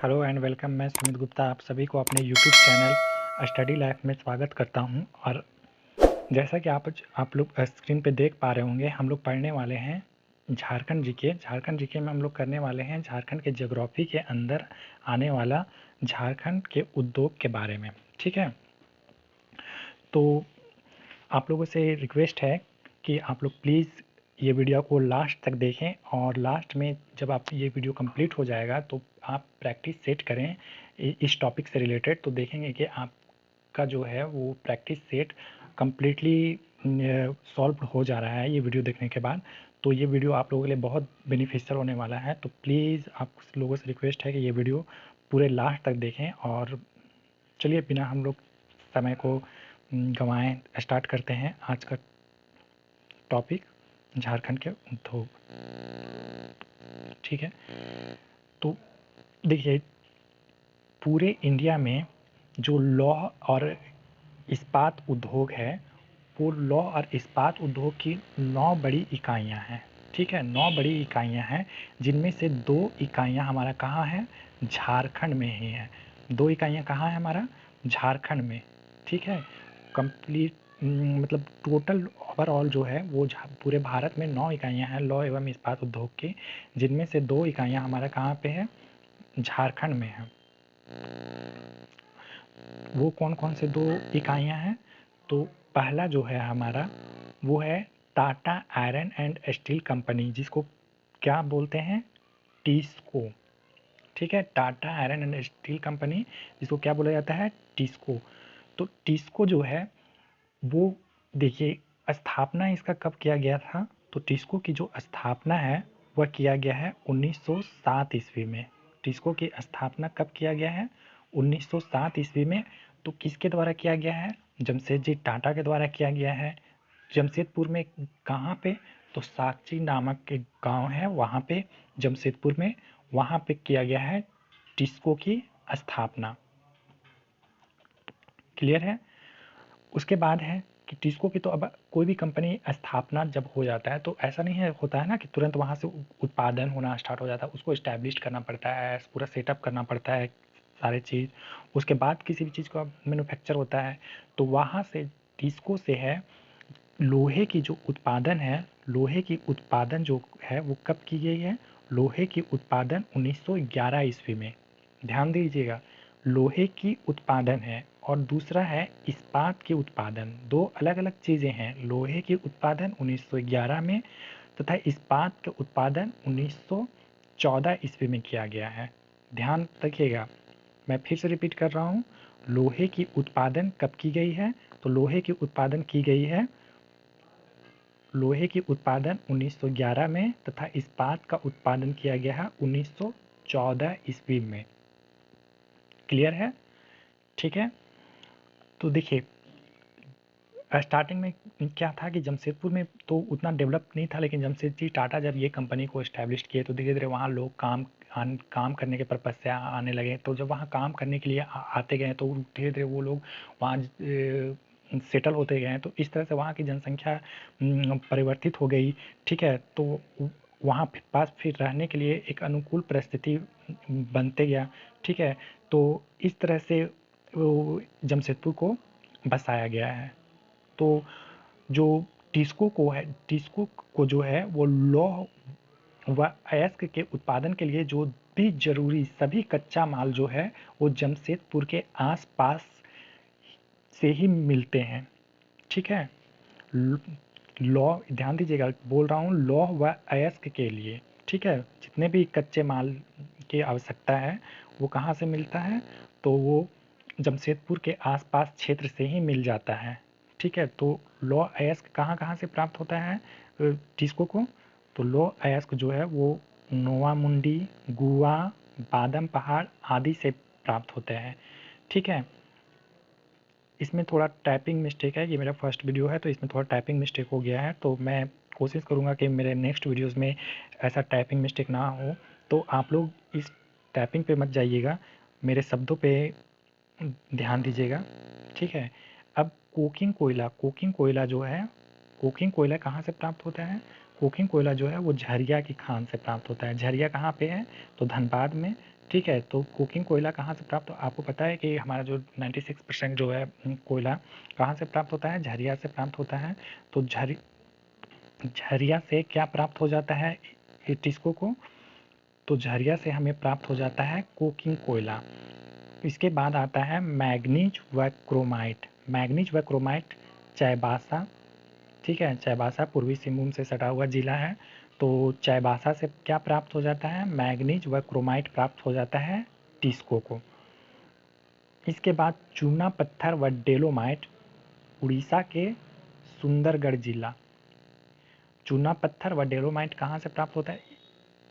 Hello and welcome. मैं सुमित गुप्ता आप सभी को अपने यूट्यूब चैनल स्टडी लाइफ में स्वागत करता हूं। और जैसा कि आप लोग स्क्रीन पे देख पा रहे होंगे, हम लोग पढ़ने वाले हैं झारखंड जीके। झारखंड जीके में हम लोग करने वाले हैं झारखंड के ज्योग्राफी के अंदर आने वाला झारखंड के उद्योग के बारे में। ठीक है, तो आप लोगों से रिक्वेस्ट है कि आप लोग प्लीज़ ये वीडियो को लास्ट तक देखें, और लास्ट में जब आप ये वीडियो कंप्लीट हो जाएगा तो आप प्रैक्टिस सेट करें इस टॉपिक से रिलेटेड, तो देखेंगे कि आपका जो है वो प्रैक्टिस सेट कम्प्लीटली सॉल्व हो जा रहा है ये वीडियो देखने के बाद। तो ये वीडियो आप लोगों के लिए बहुत बेनिफिशियल होने वाला है, तो प्लीज़ आप लोगों से रिक्वेस्ट है कि ये वीडियो पूरे लास्ट तक देखें। और चलिए बिना हम लोग समय को गंवाएं स्टार्ट करते हैं आज का टॉपिक, झारखंड के उद्योग। ठीक है, तो देखिए पूरे इंडिया में जो लौह और इस्पात उद्योग है, वो लौह और इस्पात उद्योग की 9 बड़ी इकाइयां हैं। ठीक है, 9 बड़ी इकाइयां हैं, जिनमें से 2 इकाइयां हमारा कहाँ है, झारखंड में ही है। 2 इकाइयां कहाँ है हमारा, झारखंड में। ठीक है, कंप्लीट मतलब टोटल ओवरऑल जो है वो पूरे भारत में 9 इकाइयां हैं लौह एवं इस्पात उद्योग की, जिनमें से 2 इकाइयां हमारा कहाँ पे है, झारखंड में है। वो कौन कौन से 2 इकाइयां हैं, तो पहला जो है हमारा वो है Tata iron and steel company, जिसको क्या बोलते हैं, टिस्को। ठीक है, Tata iron and steel company, जिसको क्या बोला जाता है, टिस्को। तो टिस्को जो है वो देखिए स्थापना इसका कब किया गया था, तो टिस्को की जो स्थापना है वह किया गया है 1907 ईस्वी में। टिस्को की स्थापना कब किया गया है, 1907 ईस्वी में। तो किसके द्वारा किया गया है, जमशेदजी टाटा के द्वारा किया गया है। जमशेदपुर में कहाँ पे, तो साक्षी नामक एक गांव है वहाँ पे, जमशेदपुर में, वहाँ पे किया गया है टिस्को की स्थापना। क्लियर है। उसके बाद है कि टिस्को की, तो अब कोई भी कंपनी स्थापना जब हो जाता है तो ऐसा नहीं है होता है ना कि तुरंत वहाँ से उत्पादन होना स्टार्ट हो जाता है, उसको इस्टेब्लिश करना पड़ता है, पूरा सेटअप करना पड़ता है सारे चीज़। उसके बाद किसी भी चीज़ का मैन्युफैक्चर होता है। तो वहाँ से टिस्को से है लोहे की जो उत्पादन है, लोहे की उत्पादन जो है वो कब की गई है, लोहे की उत्पादन 1911 ईस्वी में। ध्यान दीजिएगा, लोहे की उत्पादन है और दूसरा है इस्पात की उत्पादन, 2 अलग अलग चीज़ें हैं। लोहे की उत्पादन 1911 में तथा इस्पात के उत्पादन 1914 ईस्वी में किया गया है। ध्यान रखिएगा, मैं फिर से रिपीट कर रहा हूँ, लोहे की उत्पादन कब की गई है, तो लोहे की उत्पादन की गई है, लोहे की उत्पादन 1911 में तथा इस्पात का उत्पादन किया गया है 1914 ईस्वी में। क्लियर है। ठीक है, तो देखिए स्टार्टिंग में क्या था कि जमशेदपुर में तो उतना डेवलप नहीं था, लेकिन जमशेदजी टाटा जब ये कंपनी को इस्टेब्लिश किए तो धीरे धीरे वहाँ लोग काम करने के पर्पज़ से आने लगे। तो जब वहाँ काम करने के लिए आते गए तो धीरे धीरे वो लोग वहाँ सेटल होते गए। तो इस तरह से वहाँ की जनसंख्या परिवर्तित हो गई। ठीक है, तो वहाँ पास फिर रहने के लिए एक अनुकूल परिस्थिति बनते गया। ठीक है, तो इस तरह से जमशेदपुर को बसाया गया है। तो जो टिस्को को जो है वो लौह व अयस्क के उत्पादन के लिए जो भी जरूरी सभी कच्चा माल जो है वो जमशेदपुर के आसपास से ही मिलते हैं। ठीक है, लौह, ध्यान दीजिएगा बोल रहा हूँ, लौह व अयस्क के लिए। ठीक है, जितने भी कच्चे माल की आवश्यकता है वो कहाँ से मिलता है, तो वो जमशेदपुर के आसपास क्षेत्र से ही मिल जाता है। ठीक है, तो लौह अयस्क कहाँ कहाँ से प्राप्त होता है टिस्को को, तो लौह अयस्क जो है वो नोवामुंडी, गुआ, बादम पहाड़ आदि से प्राप्त होते हैं। ठीक है, इसमें थोड़ा टाइपिंग मिस्टेक है, ये मेरा फर्स्ट वीडियो है तो इसमें थोड़ा टाइपिंग मिस्टेक हो गया है, तो मैं कोशिश करूँगा कि मेरे नेक्स्ट वीडियोस में ऐसा टाइपिंग मिस्टेक ना हो। तो आप लोग इस टाइपिंग पे मत जाइएगा, मेरे शब्दों पे ध्यान दीजिएगा। ठीक है, अब कोकिंग कोयला जो है, कोकिंग कोयला कहाँ से प्राप्त होता है, कोकिंग कोयला जो है वो झरिया की खान से प्राप्त होता है। झरिया कहाँ पे है, तो धनबाद में ठीक है, तो कोकिंग कोयला कहाँ से प्राप्त, आपको पता है कि हमारा जो 96% जो है कोयला कहाँ से प्राप्त होता है, झरिया से प्राप्त होता है। तो झरिया से क्या प्राप्त हो जाता है टिस्को को, तो झरिया से हमें प्राप्त हो जाता है कोकिंग कोयला। इसके बाद आता है मैग्नीज व क्रोमाइट। मैग्नीज व क्रोमाइट चाईबासा, ठीक है, चाईबासा पूर्वी सिंहभूम से सटा हुआ जिला है। तो चाईबासा से क्या प्राप्त हो जाता है, मैग्नीज व क्रोमाइट प्राप्त हो जाता है टिस्को को। इसके बाद चूना पत्थर व डेलोमाइट उड़ीसा के सुंदरगढ़ जिला। चूना पत्थर व डेलोमाइट कहाँ से प्राप्त होता है,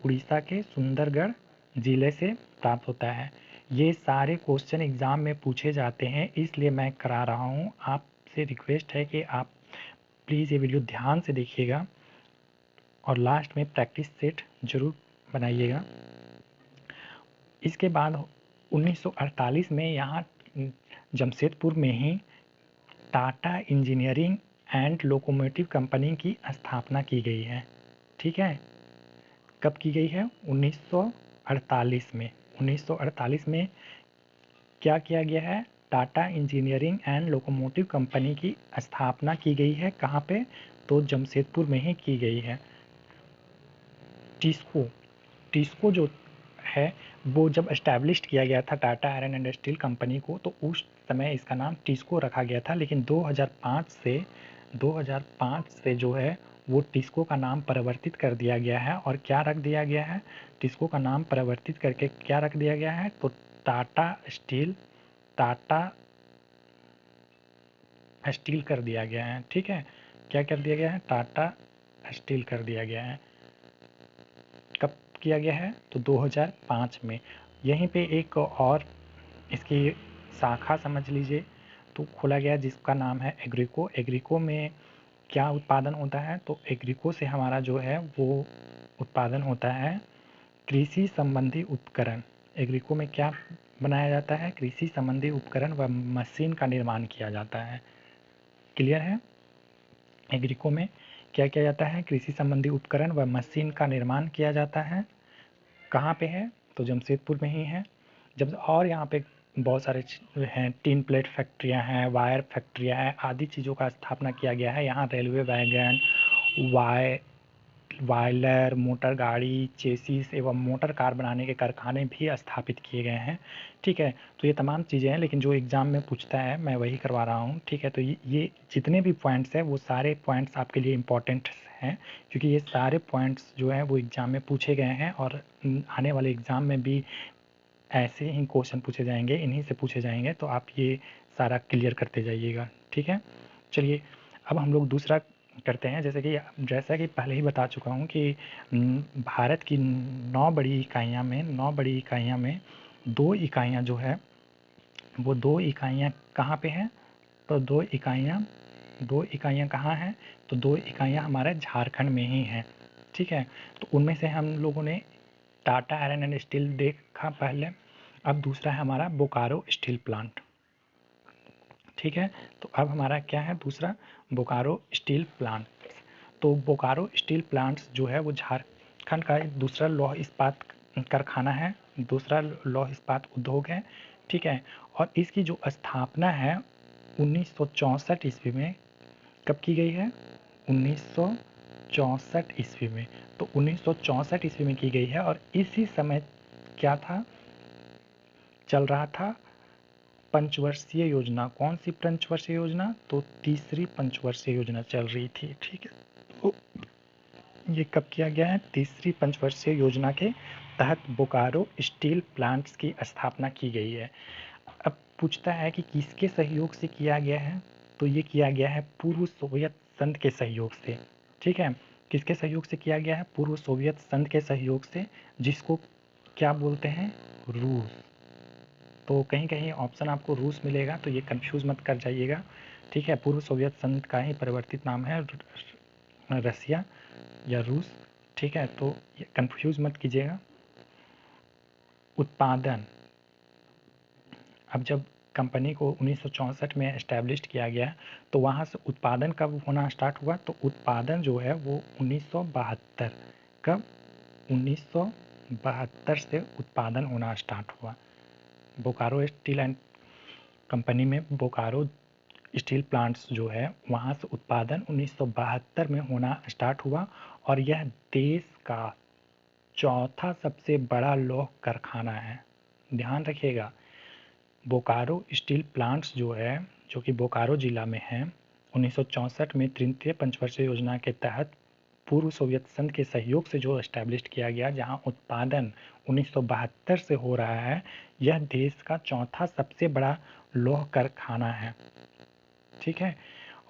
उड़ीसा के सुंदरगढ़ जिले से प्राप्त होता है। ये सारे क्वेश्चन एग्जाम में पूछे जाते हैं, इसलिए मैं करा रहा हूँ। आपसे रिक्वेस्ट है कि आप प्लीज़ ये वीडियो ध्यान से देखिएगा और लास्ट में प्रैक्टिस सेट जरूर बनाइएगा। इसके बाद 1948 में यहाँ जमशेदपुर में ही Tata Engineering and Locomotive Company की स्थापना की गई है। ठीक है, कब की गई है, 1948 में। 1948 में क्या किया गया है, Tata Engineering and Locomotive Company की स्थापना की गई है। कहाँ पे, तो जमशेदपुर में ही की गई है। टिस्को जो है वो जब एस्टैब्लिश्ड किया गया था Tata iron and steel company को, तो उस समय इसका नाम टिस्को रखा गया था। लेकिन 2005 से जो है वो टिस्को का नाम परिवर्तित कर दिया गया है। और क्या रख दिया गया है, टिस्को का नाम परिवर्तित करके क्या रख दिया गया है, तो टाटा स्टील कर दिया गया है। ठीक है, क्या कर दिया गया है, टाटा स्टील कर दिया गया है। कब किया गया है, तो 2005 में। यहीं पे एक और इसकी शाखा समझ लीजिए तो खोला गया जिसका नाम है एग्रीको। एग्रीको में क्या उत्पादन होता है, तो एग्रीको से हमारा जो है वो उत्पादन होता है कृषि संबंधी उपकरण। एग्रीको में क्या बनाया जाता है, कृषि संबंधी उपकरण व मशीन का निर्माण किया जाता है। क्लियर है, एग्रीको में क्या किया जाता है, कृषि संबंधी उपकरण व मशीन का निर्माण किया जाता है। कहाँ पे है, तो जमशेदपुर में ही है। जब और यहाँ पे बहुत सारे हैं, टीन प्लेट फैक्ट्रियाँ हैं, वायर फैक्ट्रियाँ हैं, आदि चीज़ों का स्थापना किया गया है। यहाँ रेलवे वैगन, बॉयलर, मोटर गाड़ी, चेसिस एवं मोटर कार बनाने के कारखाने भी स्थापित किए गए हैं। ठीक है, तो ये तमाम चीज़ें हैं, लेकिन जो एग्ज़ाम में पूछता है मैं वही करवा रहा हूँ। ठीक है, तो ये जितने भी पॉइंट्स हैं वो सारे पॉइंट्स आपके लिए इम्पोर्टेंट हैं, क्योंकि ये सारे पॉइंट्स जो हैं वो एग्ज़ाम में पूछे गए हैं और आने वाले एग्ज़ाम में भी ऐसे ही क्वेश्चन पूछे जाएंगे, इन्हीं से पूछे जाएंगे। तो आप ये सारा क्लियर करते जाइएगा। ठीक है, चलिए अब हम लोग दूसरा करते हैं। जैसा कि पहले ही बता चुका हूँ कि भारत की 9 बड़ी इकाइयाँ में 2 इकाइयाँ जो है वो 2 इकाइयाँ कहाँ पे हैं, तो 2 इकाइयाँ कहाँ हैं, तो 2 इकाइयाँ हमारे झारखंड में ही हैं। ठीक है, तो उनमें से हम लोगों ने टाटा आयरन एंड स्टील देखा पहले। अब दूसरा है हमारा बोकारो स्टील प्लांट। ठीक है, तो अब हमारा क्या है, दूसरा बोकारो स्टील प्लांट। तो बोकारो स्टील प्लांट्स जो है वो झारखंड का दूसरा लौह इस्पात कारखाना है, दूसरा लौह इस्पात उद्योग है। ठीक है, और इसकी जो स्थापना है 1964 ईस्वी में कब की गई है, 1964 ईस्वी में। तो 1964 ईस्वी में की गई है। और इसी समय क्या था, चल रहा था पंचवर्षीय योजना। कौन सी पंचवर्षीय योजना, तो तीसरी पंचवर्षीय योजना चल रही थी। ठीक है, तो ये कब किया गया है, तीसरी पंचवर्षीय योजना के तहत बोकारो स्टील प्लांट्स की स्थापना की गई है। अब पूछता है कि किसके सहयोग से किया गया है, तो ये किया गया है पूर्व सोवियत संघ के सहयोग से। ठीक है, किसके सहयोग से किया गया है, पूर्व सोवियत संघ के सहयोग से, जिसको क्या बोलते हैं, रूस। तो कहीं कहीं ऑप्शन आपको रूस मिलेगा, तो ये कंफ्यूज मत कर जाइएगा। ठीक है, पूर्व सोवियत संघ का ही परिवर्तित नाम है रसिया या रूस। ठीक है, तो ये कंफ्यूज मत कीजिएगा। उत्पादन, अब जब कंपनी को 1964 में एस्टैब्लिश किया गया तो वहाँ से उत्पादन कब होना स्टार्ट हुआ, तो उत्पादन जो है वो 1972, कब, 1972 से उत्पादन होना स्टार्ट हुआ। बोकारो स्टील एंड कंपनी में बोकारो स्टील प्लांट्स जो है वहाँ से उत्पादन 1972 में होना स्टार्ट हुआ और यह देश का चौथा सबसे बड़ा लौह कारखाना है। ध्यान रखिएगा, बोकारो स्टील प्लांट्स जो है, जो कि बोकारो जिला में है, 1964 में तृतीय पंचवर्षीय योजना के तहत पूर्व सोवियत संघ के सहयोग से जो एस्टैब्लिश किया गया, जहां उत्पादन 1972 से हो रहा है, यह देश का चौथा सबसे बड़ा लौह कारखाना है। ठीक है,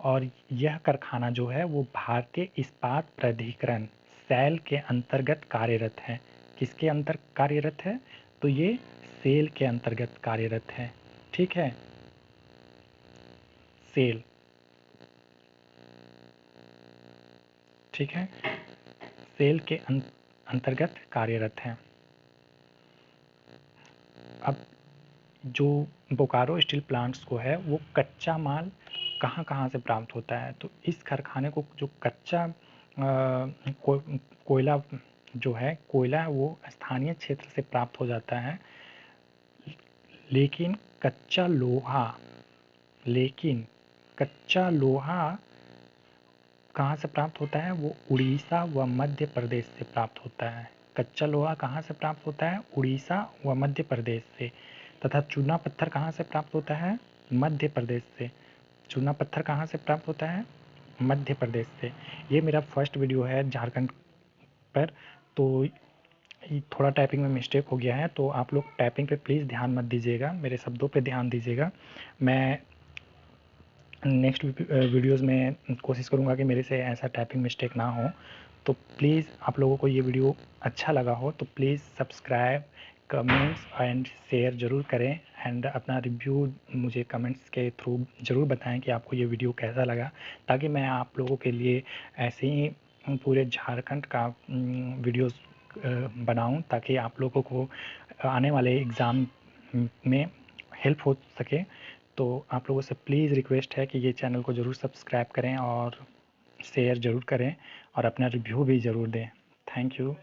और यह कारखाना जो है वो भारतीय इस्पात प्राधिकरण सेल के अंतर्गत कार्यरत है। किसके अंतर कार्यरत है? तो ये सेल के अंतर्गत कार्यरत है। ठीक है, सेल, ठीक है, सेल के अंतर्गत कार्यरत है। अब जो बोकारो स्टील प्लांट्स को है वो कच्चा माल कहाँ कहाँ से प्राप्त होता है? तो इस कारखाने को जो कच्चा कोयला जो है, कोयला वो स्थानीय क्षेत्र से प्राप्त हो जाता है, लेकिन कच्चा लोहा, लेकिन कच्चा लोहा कहाँ से प्राप्त होता है? वो उड़ीसा व मध्य प्रदेश से प्राप्त होता है। कच्चा लोहा कहाँ से प्राप्त होता है? उड़ीसा व मध्य प्रदेश से। तथा चूना पत्थर कहाँ से प्राप्त होता है? मध्य प्रदेश से। चूना पत्थर कहाँ से प्राप्त होता है? मध्य प्रदेश से। ये मेरा फर्स्ट वीडियो है झारखंड पर, तो थोड़ा टाइपिंग में मिस्टेक हो गया है, तो आप लोग टाइपिंग पे प्लीज़ ध्यान मत दीजिएगा, मेरे शब्दों पे ध्यान दीजिएगा। मैं नेक्स्ट वीडियोज़ में कोशिश करूँगा कि मेरे से ऐसा टाइपिंग मिस्टेक ना हो। तो प्लीज़ आप लोगों को ये वीडियो अच्छा लगा हो तो please subscribe, comments and share ज़रूर करें, एंड अपना रिव्यू मुझे कमेंट्स के थ्रू ज़रूर बताएं कि आपको ये वीडियो कैसा लगा, ताकि मैं आप लोगों के लिए ऐसे ही पूरे झारखंड का वीडियोज़ बनाऊं, ताकि आप लोगों को आने वाले एग्ज़ाम में हेल्प हो सके। तो आप लोगों से प्लीज़ रिक्वेस्ट है कि ये चैनल को ज़रूर सब्सक्राइब करें और शेयर ज़रूर करें और अपना रिव्यू भी ज़रूर दें। Thank you.